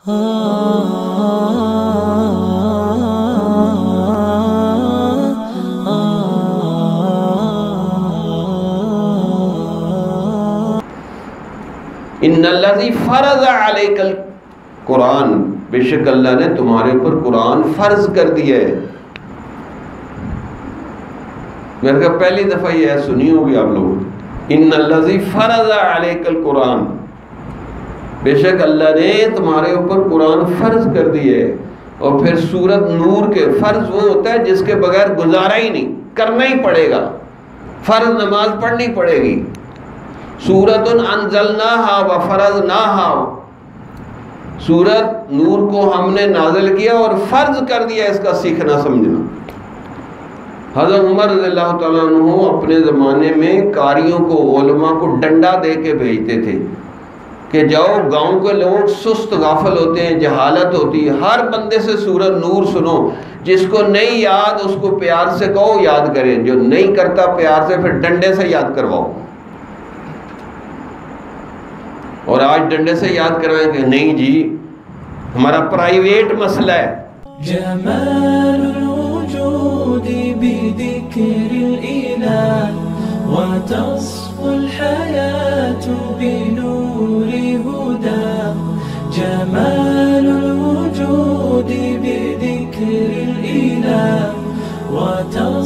انَّالَّذِي فَرَضَ عَلَيْكَ القرآن، بے شک اللہ نے تمہارے اوپر قرآن فرض کر دیا ہے۔ میرے کہا پہلی دفعہ یہ سنی ہوگی آپ لوگ، انَّالَّذِي فَرَضَ عَلَيْكَ القرآن، بے شک اللہ نے تمہارے اوپر قرآن فرض کر دیا ہے۔ اور پھر سورت نور کے فرض وہ ہوتا ہے جس کے بغیر گزارا ہی نہیں، کرنا ہی پڑے گا، فرض نماز پڑھنی پڑے گی۔ سورۃ انزلناہا وفرضناہا، سورت نور کو ہم نے نازل کیا اور فرض کر دیا اس کا سیکھنا سمجھنا۔ حضرت عمر رضی اللہ تعالیٰ عنہ اپنے زمانے میں قاریوں کو، علماء کو ڈنڈا دے کے بھیجتے تھے کہ جاؤ، گاؤں کے لوگ سست غافل ہوتے ہیں، جہالت ہوتی ہے، ہر بندے سے سورۃ نور سنو، جس کو نہیں یاد اس کو پیار سے کہو یاد کریں، جو نہیں کرتا پیار سے پھر ڈنڈے سے یاد کرواؤ۔ اور آج ڈنڈے سے یاد کروائیں کہ نہیں جی ہمارا پرائیویٹ مسئلہ ہے۔ جمال الوجود بذكر الإله وتصفو الحياة بنور هدى، جمال الوجود بذكر الإله وتصفو